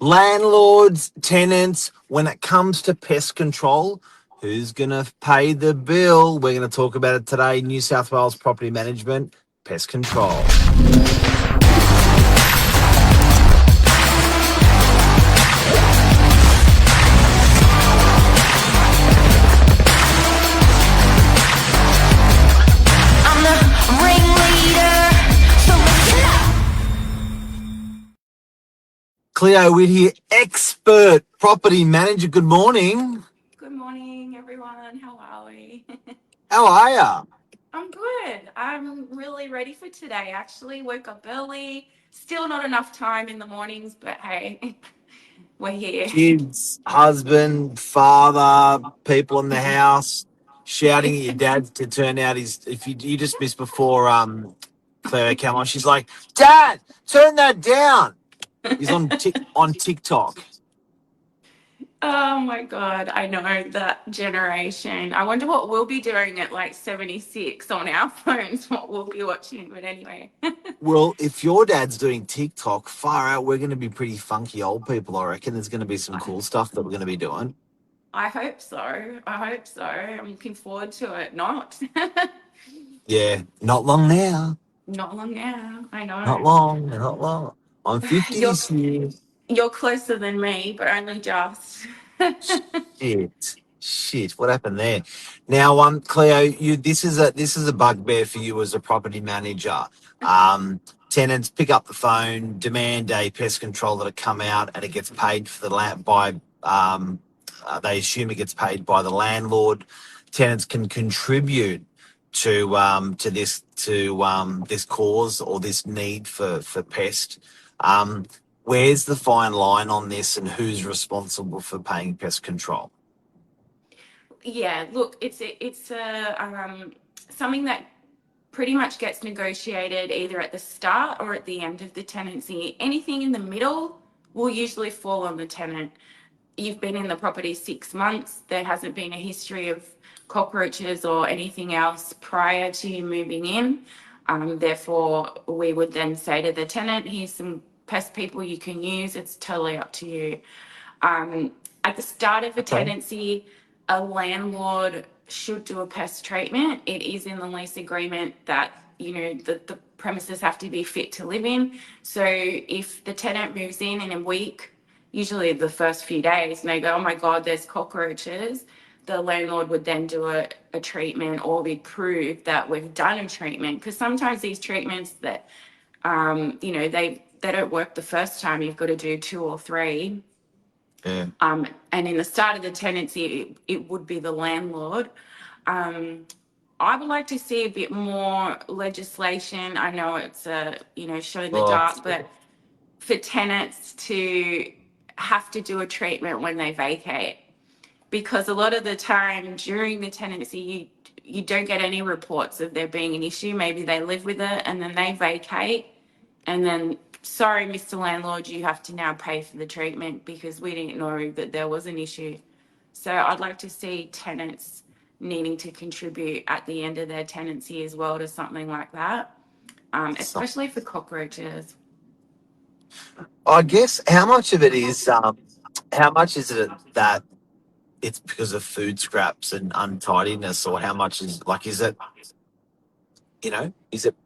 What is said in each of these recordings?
Landlords, tenants, when it comes to pest control, who's going to pay the bill? We're going to talk about it today. New South Wales Property Management, Pest Control. Cleo Witt here, expert property manager. Good morning. Good morning, everyone. How are we? How are ya? I'm good. I'm really ready for today. Actually, woke up early. Still not enough time in the mornings, but hey, we're here. Kids, husband, father, people in the house shouting at your dad to turn out his. If you just missed before, Cleo came on. She's like, "Dad, turn that down." He's on TikTok. Oh my God, I know that generation. I wonder what we'll be doing at like 76 on our phones, what we'll be watching. But anyway, Well, if your dad's doing TikTok, far out, we're going to be pretty funky old people. I reckon there's going to be some cool stuff that we're going to be doing. I hope so. I hope so. I'm looking forward to it. Not. Yeah, not long now. Not long now. I Not know. long. Not long. I'm 50 You're this year. you're closer than me, but only just. Shit. What happened there? Now, Cleo, this is a bugbear for you as a property manager. Tenants pick up the phone, demand a pest controller to come out, and it gets paid for the land by. They assume it gets paid by the landlord. Tenants can contribute to this cause or this need for pest. Where's the fine line on this, and who's responsible for paying pest control? Yeah, look, it's something that pretty much gets negotiated either at the start or at the end of the tenancy. Anything in the middle will usually fall on the tenant. You've been in the property 6 months, there hasn't been a history of cockroaches or anything else prior to you moving in. Therefore, we would then say to the tenant, here's some pest people you can use. It's totally up to you. At the start of a Okay. tenancy, a landlord should do a pest treatment. It is in the lease agreement that, the premises have to be fit to live in. So if the tenant moves in a week, usually the first few days, and they go, oh my God, there's cockroaches, the landlord would then do a treatment, or we prove that we've done a treatment. Because sometimes these treatments that, they don't work the first time. You've got to do 2 or 3. Yeah. And in the start of the tenancy, it would be the landlord. I would like to see a bit more legislation. I know it's a, shot in the Oh, dark, but for tenants to have to do a treatment when they vacate. Because a lot of the time during the tenancy, you don't get any reports of there being an issue. Maybe they live with it and then they vacate. And then, sorry, Mr. Landlord, you have to now pay for the treatment because we didn't know that there was an issue. So I'd like to see tenants needing to contribute at the end of their tenancy as well to something like that, especially for cockroaches. I guess how much of it is how much is it that it's because of food scraps and untidiness, or how much is it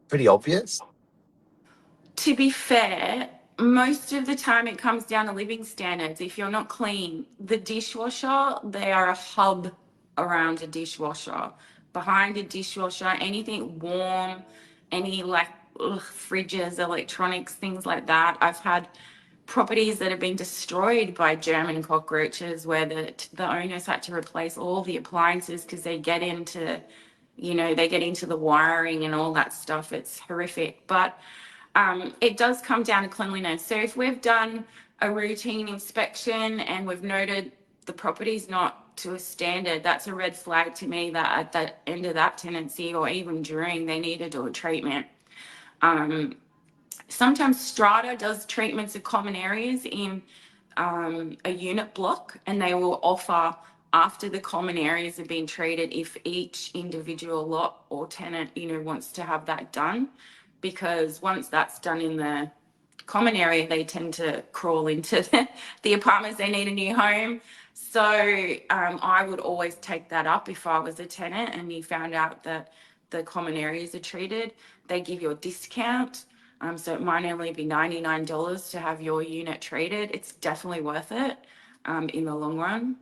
pretty obvious? To be fair, most of the time it comes down to living standards. If you're not clean, the dishwasher, they are a hub around a dishwasher. Behind a dishwasher, anything warm, any fridges, electronics, things like that. I've had properties that have been destroyed by German cockroaches where the owners had to replace all the appliances because they get into the wiring and all that stuff. It's horrific. But it does come down to cleanliness. So if we've done a routine inspection and we've noted the property's not to a standard, that's a red flag to me that at the end of that tenancy or even during, they need to do a treatment. Sometimes Strata does treatments of common areas in a unit block, and they will offer after the common areas have been treated if each individual lot or tenant wants to have that done, because once that's done in the common area, they tend to crawl into the apartments. They need a new home. So I would always take that up if I was a tenant and you found out that the common areas are treated. They give you a discount. So it might only be $99 to have your unit treated. It's definitely worth it in the long run.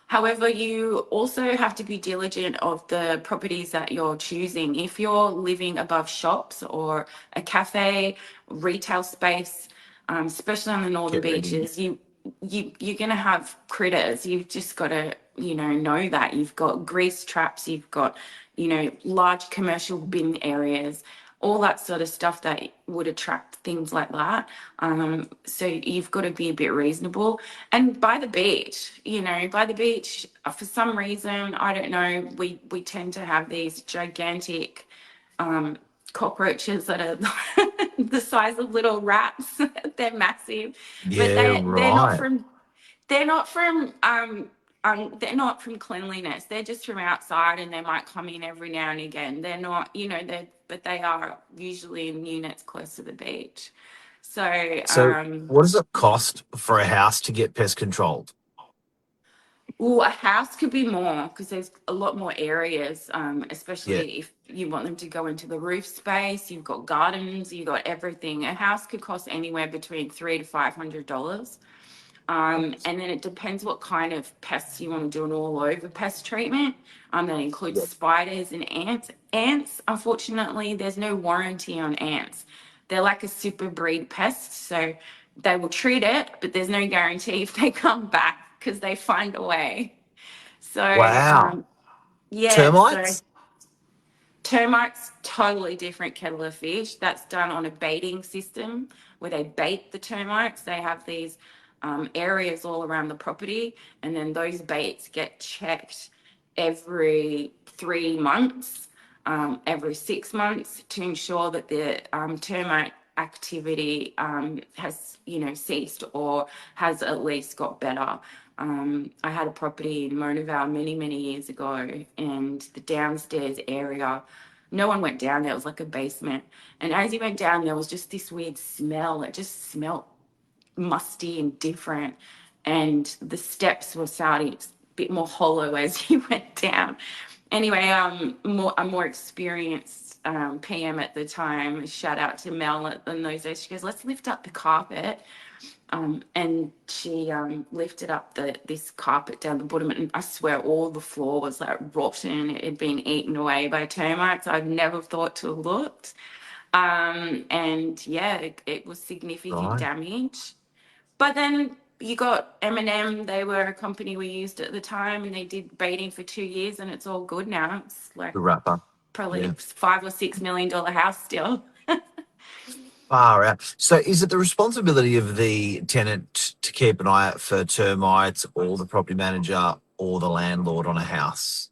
However, you also have to be diligent of the properties that you're choosing. If you're living above shops or a cafe, retail space, especially on the northern Get ready. beaches, you're going to have critters. You've just got to, know that. You've got grease traps, you've got, large commercial bin areas, all that sort of stuff that would attract things like that. So you've got to be a bit reasonable. And by the beach, for some reason, I don't know, we tend to have these gigantic cockroaches that are the size of little rats. They're massive, but Yeah, right. they're not from they're not from cleanliness. They're just from outside, and they might come in every now and again. They're not, but they are usually in units close to the beach. So, So, what does it cost for a house to get pest controlled? well, a house could be more because there's a lot more areas, Yeah. especially if you want them to go into the roof space. You've got gardens, you've got everything. A house could cost anywhere between $300 to $500. And then it depends what kind of pests you want to do an all over pest treatment. That includes Yeah. spiders and ants. Ants, unfortunately, there's no warranty on ants. They're like a super breed pest. So they will treat it, but there's no guarantee if they come back because they find a way. So, Wow. yeah, so Termites? termites, totally different kettle of fish. That's done on a baiting system where they bait the termites. They have these areas all around the property, and then those baits get checked every 3 months, every 6 months to ensure that the termite activity has ceased or has at least got better. I had a property in Mona Vale many years ago, and the downstairs area, no one went down there. It was like a basement, and as you went down, there was just this weird smell. It just smelled musty and different, and the steps were sounding a bit more hollow as you went down. Anyway, a more experienced PM at the time, shout out to Mel in those days, she goes, let's lift up the carpet. And she lifted up this carpet down the bottom, and I swear all the floor was like rotten. It had been eaten away by termites. I'd never thought to have looked. And yeah, it was significant Right. damage. But then you got M&M. They were a company we used at the time, and they did baiting for 2 years, and it's all good now. It's like The wrapper. probably Yeah. $5 or $6 million house still. Far out. So, is it the responsibility of the tenant to keep an eye out for termites, or the property manager, or the landlord on a house?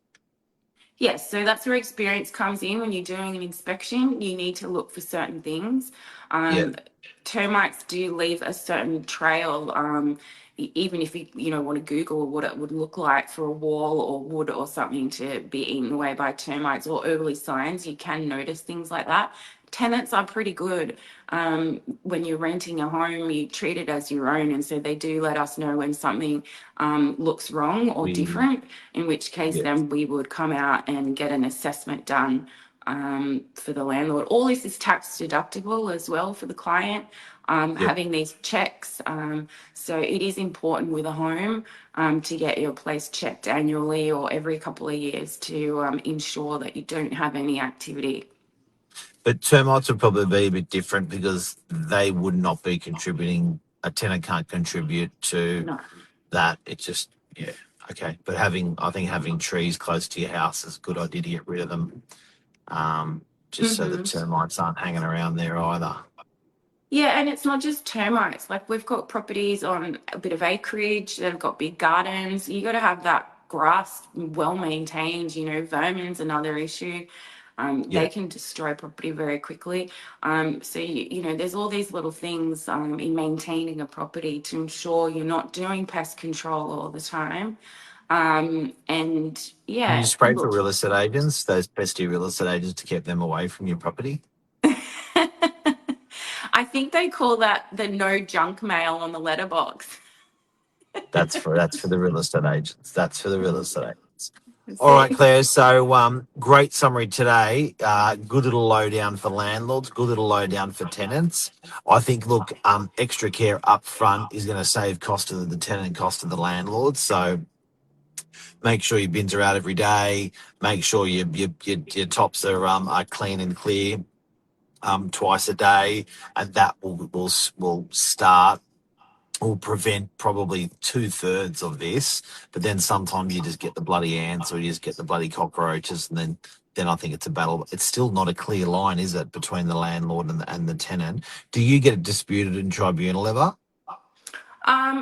Yes, so that's where experience comes in. When you're doing an inspection, you need to look for certain things. Yeah. Termites do leave a certain trail. Even if you want to Google what it would look like for a wall or wood or something to be eaten away by termites or early signs, you can notice things like that. Tenants are pretty good. When you're renting a home, you treat it as your own, and so they do let us know when something looks wrong or We. different, in which case Yeah. then we would come out and get an assessment done for the landlord. All this is tax deductible as well for the client, Yeah. having these checks. So it is important with a home to get your place checked annually or every couple of years to ensure that you don't have any activity. But termites would probably be a bit different because they would not be contributing. A tenant can't contribute to No. that. It's just, yeah, okay. But I think having trees close to your house is a good idea to get rid of them, just so that Hmm. termites aren't hanging around there either. Yeah, and it's not just termites. Like we've got properties on a bit of acreage that have got big gardens. You got to have that grass well maintained. Vermin's another issue. Yeah. They can destroy property very quickly. So there's all these little things in maintaining a property to ensure you're not doing pest control all the time. And Can you yeah, spray for look. real estate agents, those pesky real estate agents, to keep them away from your property? I think they call that the no junk mail on the letterbox. That's for the real estate agents. That's for the real estate agents. All right, See? Claire. So, great summary today. Good little lowdown for landlords. Good little lowdown for tenants. I think, look, extra care up front is going to save cost to the tenant and cost to the landlord. So, make sure your bins are out every day. Make sure your tops are clean and clear twice a day, and that will start will prevent probably 2/3 of this. But then sometimes you just get the bloody ants or you just get the bloody cockroaches, and then I think it's a battle. It's still not a clear line, is it, between the landlord and the tenant? Do you get it disputed in tribunal ever?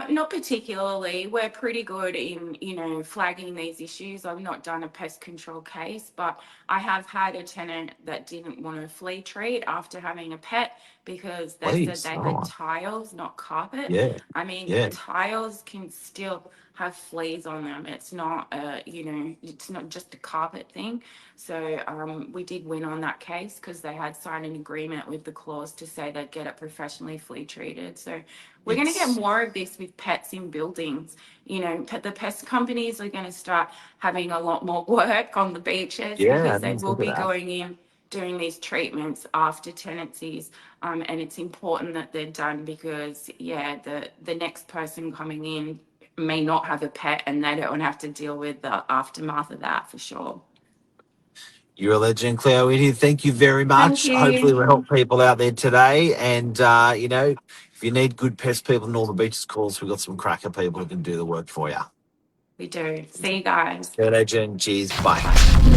Not particularly. We're pretty good in, flagging these issues. I've not done a pest control case, but I have had a tenant that didn't want a flea treat after having a pet because they said Please. they All had right. tiles, not carpet. Yeah. I mean, Yeah. tiles can still have fleas on them. It's not it's not just a carpet thing. So we did win on that case because they had signed an agreement with the clause to say they'd get it professionally flea treated. So we're going to get It's more of this with pets in buildings. The pest companies are going to start having a lot more work on the beaches yeah. I because they didn't will think of be that. going in doing these treatments after tenancies. And it's important that they're done because, the next person coming in may not have a pet and they don't have to deal with the aftermath of that for sure. You're a legend, Claire Whitty. Thank you very Thank much. Hopefully, you. we'll help people out there today. And, if you need good pest people in all the beaches calls, we've got some cracker people who can do the work for you. We do. See you guys. You're a legend. Cheers. Bye. Bye.